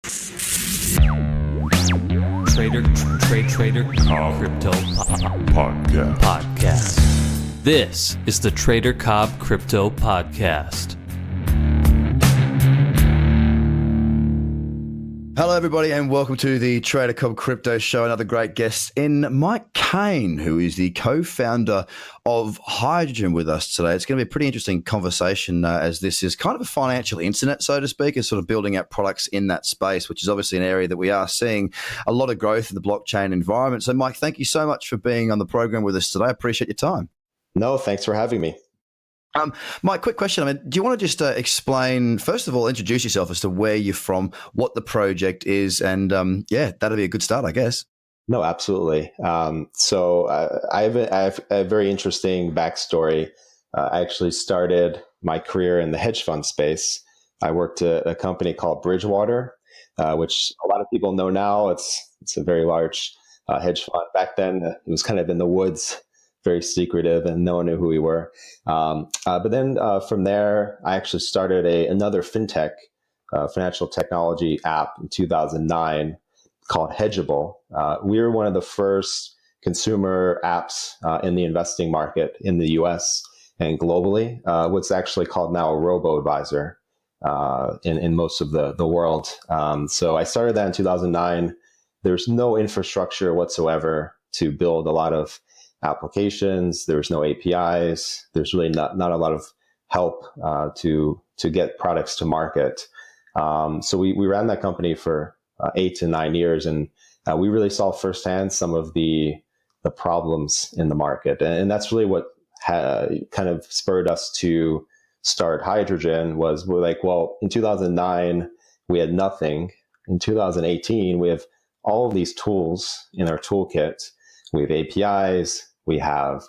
Trader Cobb Crypto Podcast. This is the Trader Cobb Crypto Podcast. Hello, everybody, and welcome to the Trader Cobb Crypto Show. Another great guest in Mike Kane, who is the co-founder of Hydrogen, with us today. It's going to be a pretty interesting conversation as this is kind of a financial internet, so to speak, is sort of building out products in that space, which is obviously an area that we are seeing a lot of growth in the blockchain environment. So, Mike, thank you so much for being on the program with us today. I appreciate your time. No, thanks for having me. Mike, quick question. Do you want to just explain, first of all, introduce yourself as to where you're from, what the project is, and that'll be a good start, I guess. No, absolutely. So I have a very interesting backstory. I actually started my career in the hedge fund space. I worked at a company called Bridgewater, which a lot of people know now. It's a very large hedge fund. Back then, it was kind of in the woods, very secretive, and no one knew who we were. But then from there, I actually started another Fintech, financial technology app in 2009 called Hedgeable. We were one of the first consumer apps in the investing market in the US and globally. What's actually called now a robo-advisor in most of the world. So I started that in 2009. There's no infrastructure whatsoever to build a lot of applications. There's no APIs. There's really not a lot of help to get products to market. So we ran that company for 8 to 9 years, and we really saw firsthand some of the problems in the market. And that's really what kind of spurred us to start Hydrogen. We're like, well, in 2009, we had nothing. In 2018, we have all of these tools in our toolkit. We have APIs, we have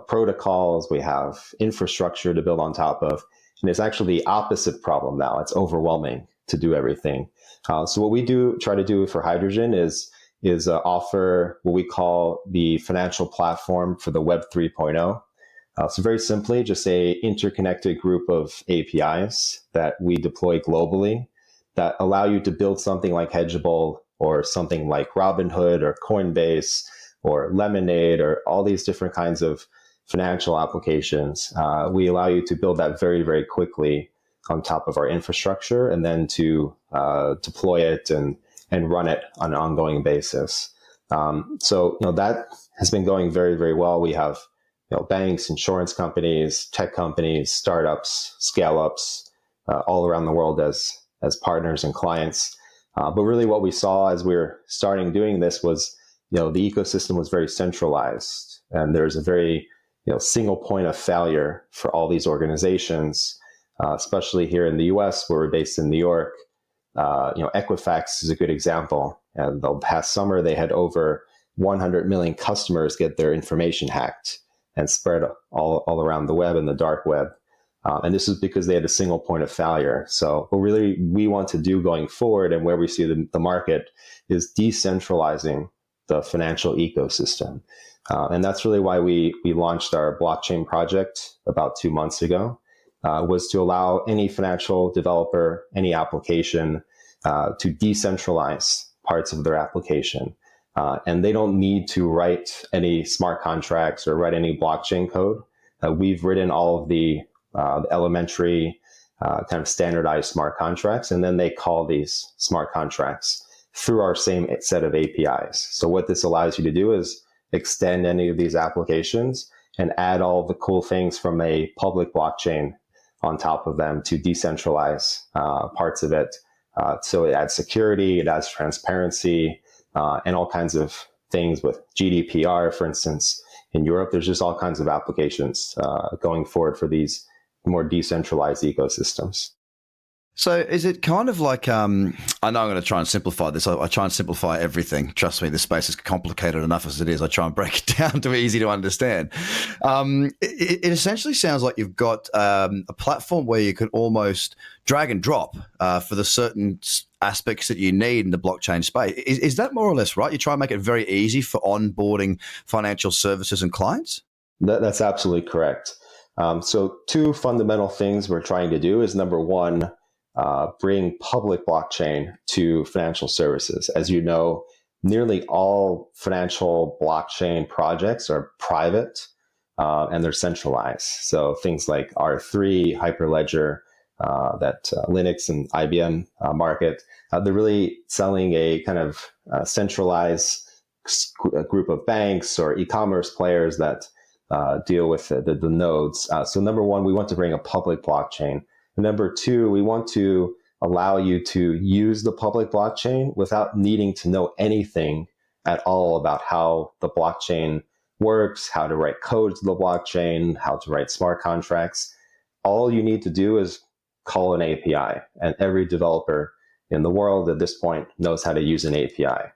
protocols, we have infrastructure to build on top of, and it's actually the opposite problem now. It's overwhelming to do everything. So what we try to do for Hydrogen is offer what we call the financial platform for the Web 3.0. So very simply, just a interconnected group of APIs that we deploy globally that allow you to build something like Hedgeable or something like Robinhood or Coinbase or Lemonade, or all these different kinds of financial applications. We allow you to build that very, very quickly on top of our infrastructure, and then to deploy it and run it on an ongoing basis. So that has been going very, very well. We have banks, insurance companies, tech companies, startups, scale-ups all around the world as partners and clients. But really what we saw as we were starting doing this was the ecosystem was very centralized, and there's a very single point of failure for all these organizations, especially here in the US, where we're based in New York. Equifax is a good example. And the past summer, they had over 100 million customers get their information hacked and spread all around the web and the dark web. And this is because they had a single point of failure. So what really we want to do going forward, and where we see the market, is decentralizing the financial ecosystem. And that's really why we launched our blockchain project about 2 months ago, was to allow any financial developer, any application, to decentralize parts of their application. And they don't need to write any smart contracts or write any blockchain code. We've written all of the elementary kind of standardized smart contracts, and then they call these smart contracts through our same set of APIs. So what this allows you to do is extend any of these applications and add all the cool things from a public blockchain on top of them to decentralize parts of it. So it adds security, it adds transparency, and all kinds of things with GDPR, for instance. In Europe, there's just all kinds of applications going forward for these more decentralized ecosystems. So is it kind of like, I know I'm going to try and simplify this. I try and simplify everything. Trust me, this space is complicated enough as it is. I try and break it down to easy to understand. It essentially sounds like you've got a platform where you can almost drag and drop for the certain aspects that you need in the blockchain space. Is that more or less right? You try and make it very easy for onboarding financial services and clients? That's absolutely correct. So two fundamental things we're trying to do is, number one, bring public blockchain to financial services. As you know, nearly all financial blockchain projects are private and they're centralized. So things like R3, Hyperledger, that Linux and IBM market, they're really selling a kind of centralized group of banks or e-commerce players that deal with the nodes. So number one, we want to bring a public blockchain. And number two, we want to allow you to use the public blockchain without needing to know anything at all about how the blockchain works, how to write code to the blockchain, how to write smart contracts. All you need to do is call an API, and every developer in the world at this point knows how to use an API.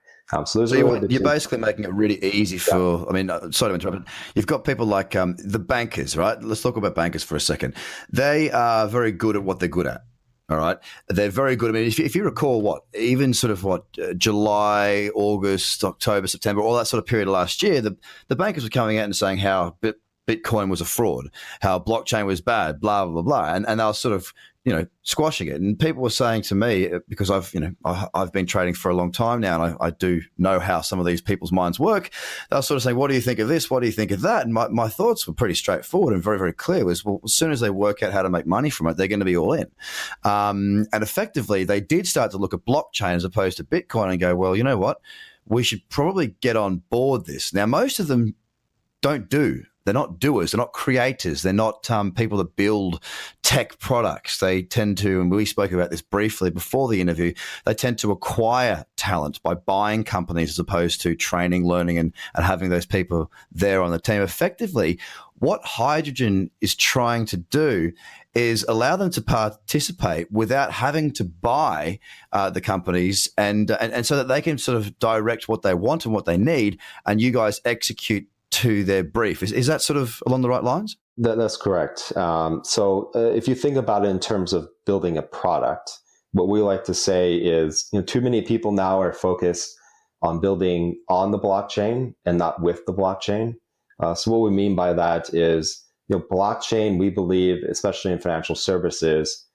So you're basically making it really easy for, I mean, sorry to interrupt, but you've got people like the bankers, right? Let's talk about bankers for a second. They are very good at what they're good at. All right. They're very good. I mean, if you recall even sort of July, August, October, September, all that sort of period of last year, the bankers were coming out and saying how Bitcoin was a fraud, how blockchain was bad, blah, blah, blah. And they were sort of, squashing it. And people were saying to me, because I've been trading for a long time now, and I do know how some of these people's minds work. They were sort of saying, what do you think of this? What do you think of that? And my thoughts were pretty straightforward and very, very clear was, well, as soon as they work out how to make money from it, they're going to be all in. And effectively, they did start to look at blockchain as opposed to Bitcoin and go, well, you know what? We should probably get on board this. Now, most of them don't do. They're not doers. They're not creators. They're not people that build tech products. They tend to, and we spoke about this briefly before the interview, they tend to acquire talent by buying companies as opposed to training, learning, and having those people there on the team. Effectively, what Hydrogen is trying to do is allow them to participate without having to buy the companies and so that they can sort of direct what they want and what they need, and you guys execute to their brief. Is that sort of along the right lines? That's correct. So if you think about it in terms of building a product, what we like to say is, too many people now are focused on building on the blockchain and not with the blockchain. So what we mean by that is, blockchain, we believe, especially in financial services,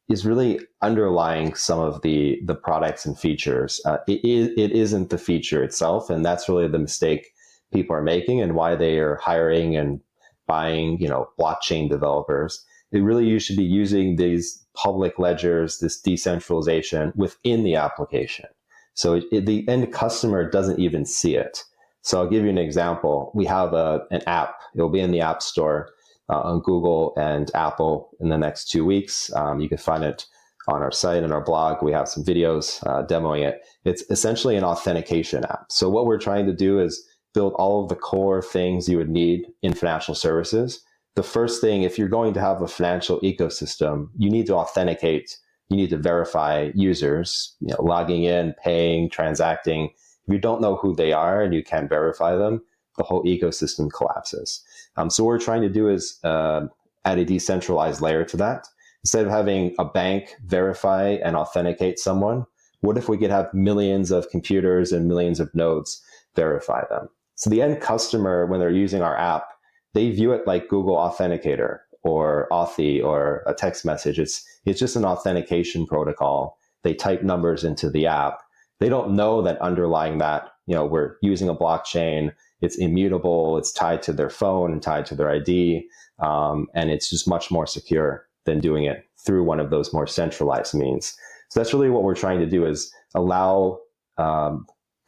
is really underlying some of the products and features. It isn't the feature itself, and that's really the mistake people are making and why they are hiring and buying, blockchain developers. You should be using these public ledgers, this decentralization within the application. So the end customer doesn't even see it. So I'll give you an example. We have an app. It'll be in the App Store on Google and Apple in the next 2 weeks. You can find it on our site and our blog. We have some videos demoing it. It's essentially an authentication app. So what we're trying to do is build all of the core things you would need in financial services. The first thing, if you're going to have a financial ecosystem, you need to authenticate, you need to verify users, logging in, paying, transacting. If you don't know who they are and you can't verify them, the whole ecosystem collapses. So what we're trying to do is add a decentralized layer to that. Instead of having a bank verify and authenticate someone, what if we could have millions of computers and millions of nodes verify them? So the end customer, when they're using our app, they view it like Google Authenticator or Authy or a text message. It's just an authentication protocol. They type numbers into the app. They don't know that underlying that, we're using a blockchain. It's immutable. It's tied to their phone and tied to their ID. And it's just much more secure than doing it through one of those more centralized means. So that's really what we're trying to do, is allow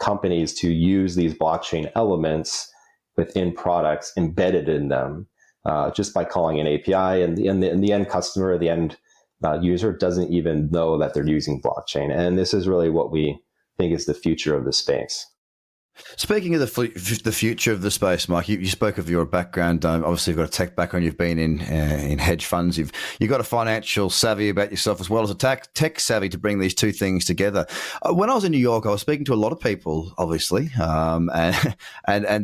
companies to use these blockchain elements within products embedded in them just by calling an API, and the end customer, the end user doesn't even know that they're using blockchain. And this is really what we think is the future of the space. Speaking of the future of the space, Mike, you spoke of your background. Obviously, you've got a tech background. You've been in hedge funds. You've got a financial savvy about yourself as well as a tech savvy to bring these two things together. When I was in New York, I was speaking to a lot of people, obviously, and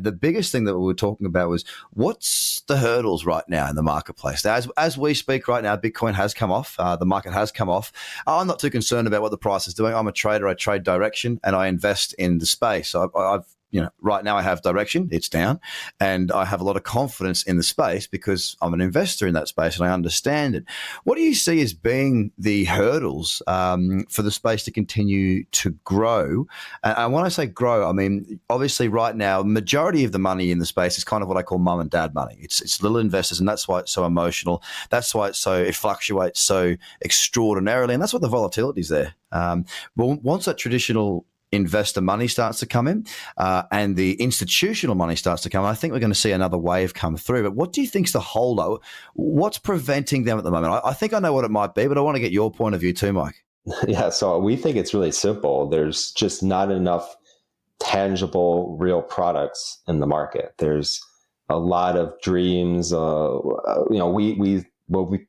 the biggest thing that we were talking about was what's the hurdles right now in the marketplace. Now, as we speak right now, Bitcoin has come off. The market has come off. I'm not too concerned about what the price is doing. I'm a trader. I trade direction and I invest in the space. I've right now I have direction, it's down, and I have a lot of confidence in the space because I'm an investor in that space and I understand it. What do you see as being the hurdles for the space to continue to grow? And when I say grow, I mean, obviously right now, majority of the money in the space is kind of what I call mum and dad money. It's little investors, and that's why it's so emotional. That's why it fluctuates so extraordinarily, and that's what the volatility is there. But once that traditional investor money starts to come in and the institutional money starts to come in, I think we're going to see another wave come through. But what do you think's the holdover? What's preventing them at the moment? I think I know what it might be, but I want to get your point of view too, Mike. Yeah, so we think it's really simple. There's just not enough tangible, real products in the market. There's a lot of dreams.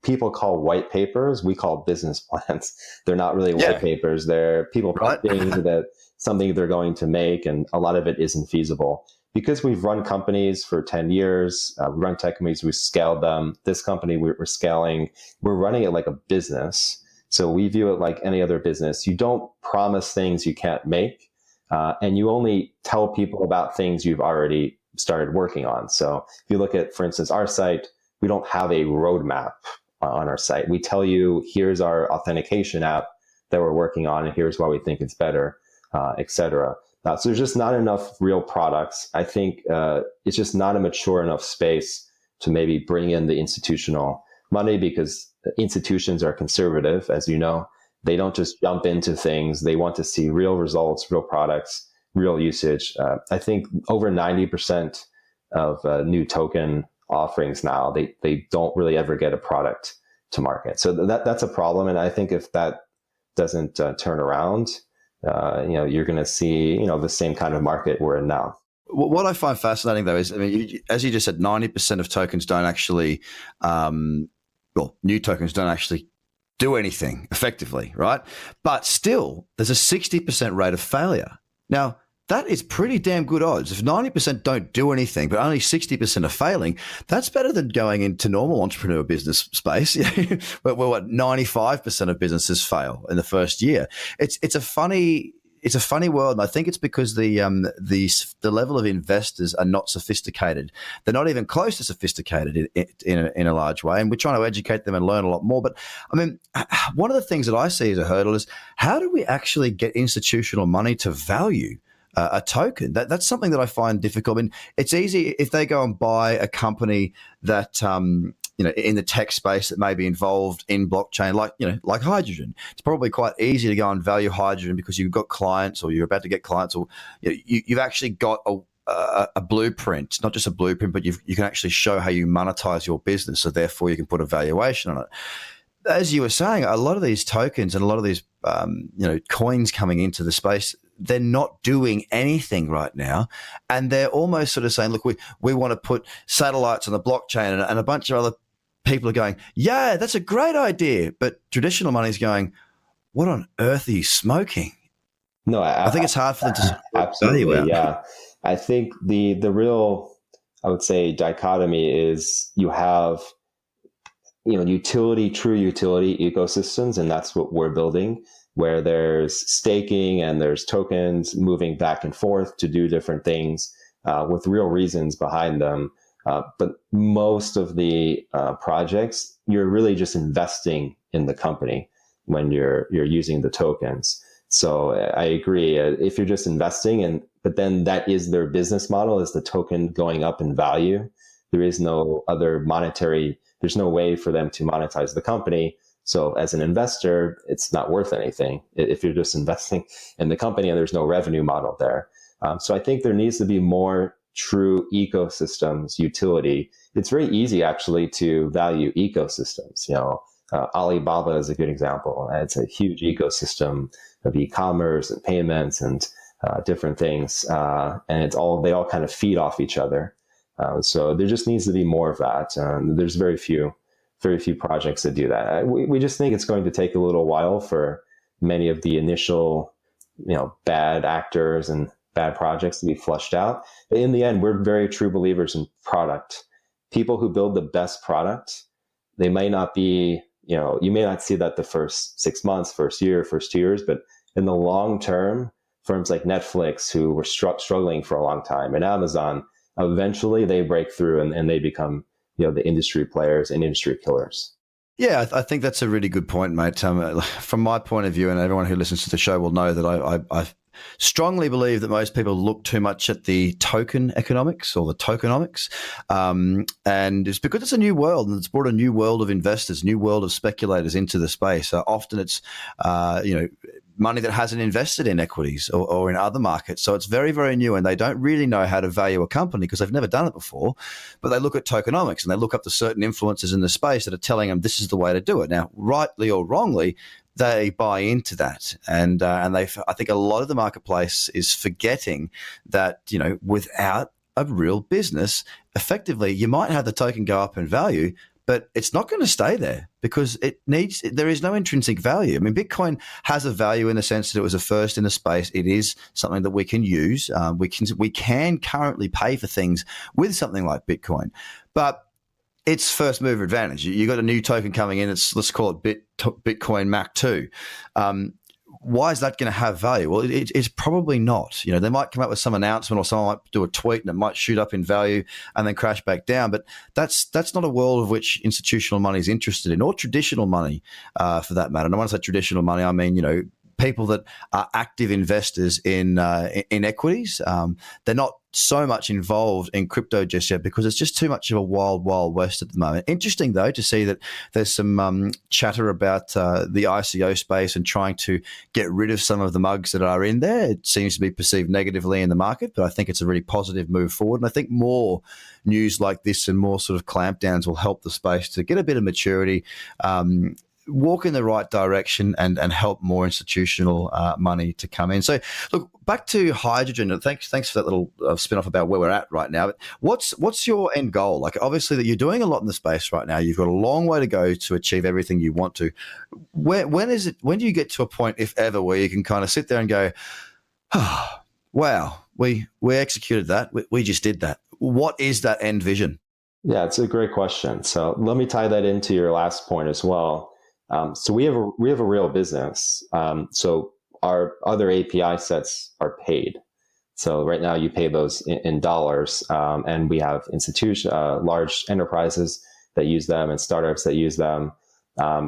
People call white papers, we call business plans. They're not really white papers. They're people predicting that something they're going to make, and a lot of it isn't feasible. Because we've run companies for 10 years, we run tech companies, we scaled them. This company we're scaling, we're running it like a business. So we view it like any other business. You don't promise things you can't make, and you only tell people about things you've already started working on. So if you look at, for instance, our site, we don't have a roadmap on our site. We tell you, here's our authentication app that we're working on, and here's why we think it's better, et cetera. So there's just not enough real products. I think it's just not a mature enough space to maybe bring in the institutional money, because institutions are conservative, as you know. They don't just jump into things. They want to see real results, real products, real usage. I think over 90% of new token offerings now, they don't really ever get a product to market. So that's a problem. And I think if that doesn't turn around, you're going to see, the same kind of market we're in now. What I find fascinating, though, is, I mean, as you just said, 90% of tokens don't actually, new tokens don't actually do anything effectively, right? But still, there's a 60% rate of failure. Now, that is pretty damn good odds. If 90% don't do anything, but only 60% are failing, that's better than going into normal entrepreneur business space, where 95% of businesses fail in the first year. It's a funny world, and I think it's because the level of investors are not sophisticated. They're not even close to sophisticated in a large way, and we're trying to educate them and learn a lot more. But I mean, one of the things that I see as a hurdle is, how do we actually get institutional money to value a token? That's something that I find difficult. I mean, it's easy if they go and buy a company that in the tech space that may be involved in blockchain, like hydrogen. It's probably quite easy to go and value hydrogen because you've got clients, or you're about to get clients, or you've actually got a blueprint, not just a blueprint, but you can actually show how you monetize your business. So therefore, you can put a valuation on it. As you were saying, a lot of these tokens and a lot of these coins coming into the space, they're not doing anything right now. And they're almost sort of saying, look, we want to put satellites on the blockchain, and a bunch of other people are going, yeah, that's a great idea. But traditional money is going, what on earth are you smoking? No, I think it's hard for them to absolutely. Yeah. I think the real, I would say, dichotomy is you have, true utility ecosystems. And that's what we're building, where there's staking and there's tokens moving back and forth to do different things with real reasons behind them. But most of the projects, you're really just investing in the company when you're using the tokens. So I agree. If you're just investing, but then that is their business model, is the token going up in value. There is no other there's no way for them to monetize the company. So as an investor, it's not worth anything if you're just investing in the company and there's no revenue model there. So I think there needs to be more true ecosystems utility. It's very easy actually to value ecosystems. Alibaba is a good example. It's a huge ecosystem of e-commerce and payments and different things, and they all kind of feed off each other. So there just needs to be more of that. There's very few projects that do that. We just think it's going to take a little while for many of the initial, bad actors and bad projects to be flushed out. But in the end, we're very true believers in product. People who build the best product, they may not be, you may not see that the first 6 months, first year, first 2 years, but in the long term, firms like Netflix, who were struggling for a long time, and Amazon, eventually they break through and they become, the industry players and industry killers. Yeah, I think that's a really good point, mate. From my point of view, and everyone who listens to the show will know that I strongly believe that most people look too much at the token economics or the tokenomics. And it's because it's a new world and it's brought a new world of investors, new world of speculators into the space. Often it's, money that hasn't invested in equities or in other markets. So it's very, very new, and they don't really know how to value a company because they've never done it before. But they look at tokenomics and they look up to certain influencers in the space that are telling them this is the way to do it. Now, rightly or wrongly, they buy into that, and I think a lot of the marketplace is forgetting that without a real business, effectively you might have the token go up in value, but it's not going to stay there because there is no intrinsic value. I mean, Bitcoin has a value in the sense that it was a first in the space. It is something that we can use. We can currently pay for things with something like Bitcoin, but it's first mover advantage. You got a new token coming in. Let's call it Bitcoin Mac 2. Why is that going to have value? Well, it's probably not. They might come up with some announcement or someone might do a tweet and it might shoot up in value and then crash back down. But that's not a world of which institutional money is interested in, or traditional money for that matter. And when I say traditional money, I mean, people that are active investors in equities. They're not so much involved in crypto just yet because it's just too much of a wild, wild west at the moment. Interesting, though, to see that there's some chatter about the ICO space and trying to get rid of some of the mugs that are in there. It seems to be perceived negatively in the market, but I think it's a really positive move forward. And I think more news like this and more sort of clampdowns will help the space to get a bit of maturity, walk in the right direction, and help more institutional money to come in. So, look, back to hydrogen. Thanks for that little spin-off about where we're at right now. But what's your end goal? Like, obviously, that you're doing a lot in the space right now. You've got a long way to go to achieve everything you want to. When do you get to a point, if ever, where you can kind of sit there and go, oh, wow, we executed that. We just did that. What is that end vision? Yeah, it's a great question. So let me tie that into your last point as well. So we have a real business. So our other API sets are paid. So right now you pay those in dollars, and we have large enterprises that use them and startups that use them.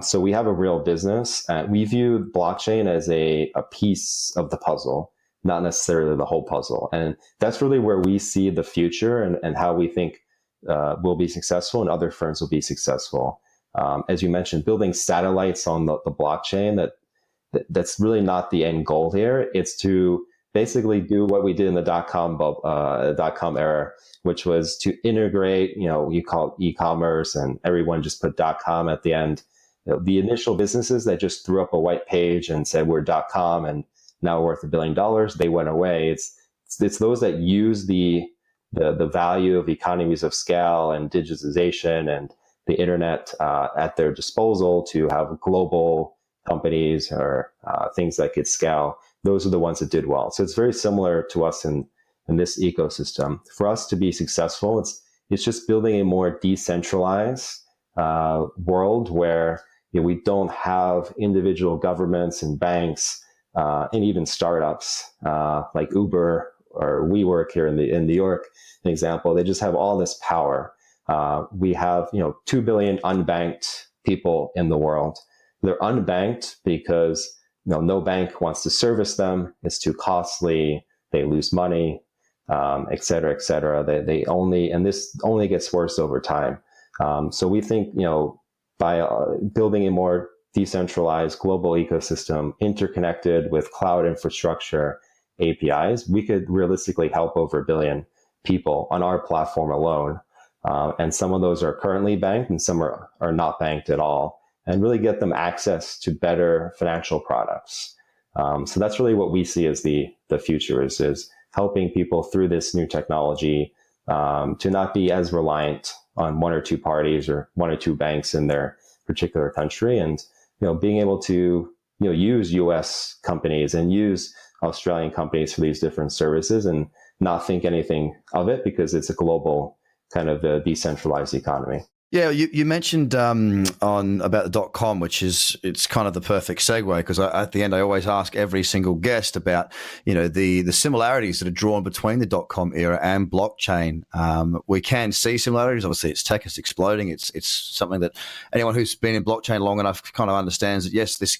So we have a real business. We view blockchain as a piece of the puzzle, not necessarily the whole puzzle. And that's really where we see the future and how we think we'll be successful and other firms will be successful. As you mentioned, building satellites on the blockchain, that's really not the end goal here. It's to basically do what we did in the dot-com era, which was to integrate, you call it e-commerce, and everyone just put .com at the end. The initial businesses that just threw up a white page and said we're .com and now we're worth $1 billion, they went away. It's those that use the value of economies of scale and digitization and the internet at their disposal to have global companies or things that could scale. Those are the ones that did well. So it's very similar to us in this ecosystem. For us to be successful, it's just building a more decentralized world where we don't have individual governments and banks and even startups like Uber or WeWork here in New York, an example. They just have all this power. We have 2 billion unbanked people in the world. They're unbanked because no bank wants to service them. It's too costly. They lose money, et cetera, et cetera. And this only gets worse over time. So we think by building a more decentralized global ecosystem interconnected with cloud infrastructure APIs, we could realistically help over 1 billion people on our platform alone. And some of those are currently banked and some are not banked at all, and really get them access to better financial products. So that's really what we see as the future is helping people through this new technology to not be as reliant on one or two parties or one or two banks in their particular country, and being able to use US companies and use Australian companies for these different services and not think anything of it because it's a global kind of a decentralized economy. Yeah, you mentioned on about the .com, which it's kind of the perfect segue, because at the end I always ask every single guest about the similarities that are drawn between the .com era and blockchain. We can see similarities. Obviously, it's tech, it's exploding. It's something that anyone who's been in blockchain long enough kind of understands that yes, this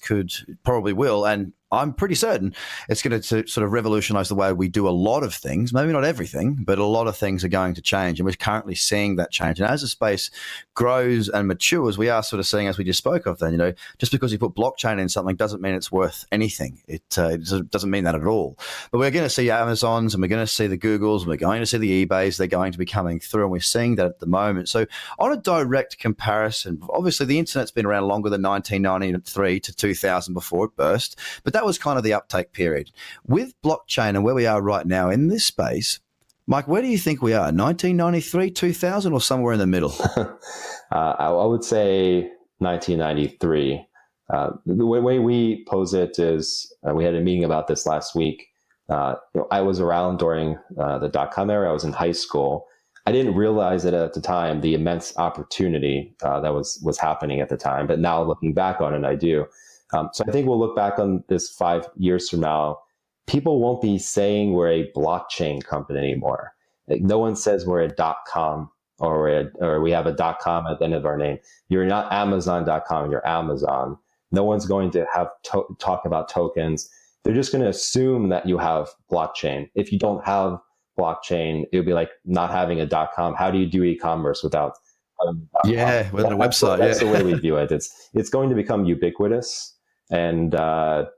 probably will, and I'm pretty certain it's going to sort of revolutionize the way we do a lot of things. Maybe not everything, but a lot of things are going to change. And we're currently seeing that change. And as the space grows and matures, we are sort of seeing, as we just spoke of then, just because you put blockchain in something doesn't mean it's worth anything. It doesn't mean that at all. But we're going to see Amazons and we're going to see the Googles and we're going to see the eBays. They're going to be coming through, and we're seeing that at the moment. So on a direct comparison, obviously the internet's been around longer than 1993 to 2000 before it burst, but that was kind of the uptake period. With blockchain and where we are right now in this space, Mike, where do you think we are? 1993, 2000, or somewhere in the middle? I would say 1993. The way we pose it is, we had a meeting about this last week. I was around during the .com era. I was in high school. I didn't realize it at the time, the immense opportunity that was happening at the time. But now looking back on it, I do. So I think we'll look back on this 5 years from now. People won't be saying we're a blockchain company anymore. Like, no one says we're a .com or we have a .com at the end of our name. You're not Amazon.com, you're Amazon. No one's going to have talk about tokens. They're just going to assume that you have blockchain. If you don't have blockchain, it would be like not having a .com. How do you do e-commerce without yeah, without a website? That's the way we view it. It's going to become ubiquitous. And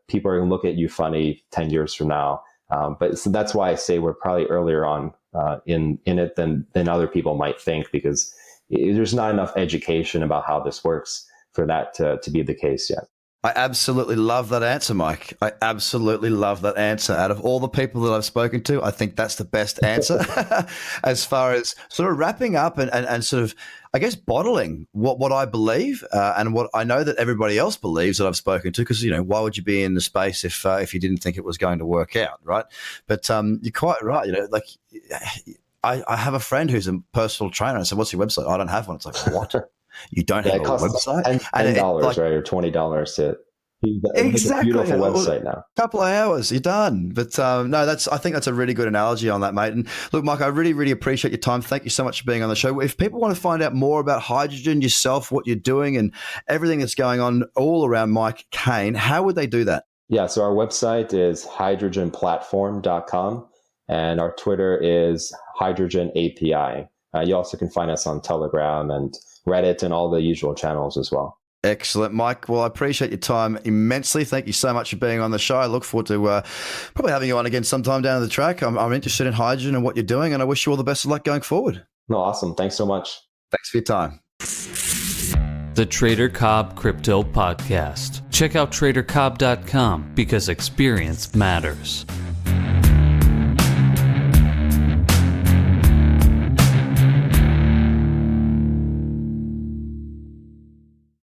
people are going to look at you funny 10 years from now. But so that's why I say we're probably earlier on in it than other people might think, because there's not enough education about how this works for that to be the case yet. I absolutely love that answer, Mike. I absolutely love that answer. Out of all the people that I've spoken to, I think that's the best answer as far as sort of wrapping up and sort of, I guess, bottling what I believe and what I know that everybody else believes that I've spoken to, because, why would you be in the space if you didn't think it was going to work out, right? But you're quite right. I have a friend who's a personal trainer. I said, what's your website? I don't have one. It's like, what? You don't have a website? $10, right? Or $20 to exactly. It's a beautiful website now. A couple of hours, you're done. But no, I think that's a really good analogy on that, mate. And look, Mike, I really, really appreciate your time. Thank you so much for being on the show. If people want to find out more about hydrogen, yourself, what you're doing, and everything that's going on all around Mike Kane, how would they do that? Yeah, so our website is hydrogenplatform.com, and our Twitter is Hydrogen API. You also can find us on Telegram and Reddit and all the usual channels as well. Excellent, Mike. Well, I appreciate your time immensely. Thank you so much for being on the show. I look forward to probably having you on again sometime down the track. I'm interested in hydrogen and what you're doing, and I wish you all the best of luck going forward. No, awesome. Thanks so much. Thanks for your time. The Trader Cobb Crypto Podcast. Check out tradercobb.com because experience matters.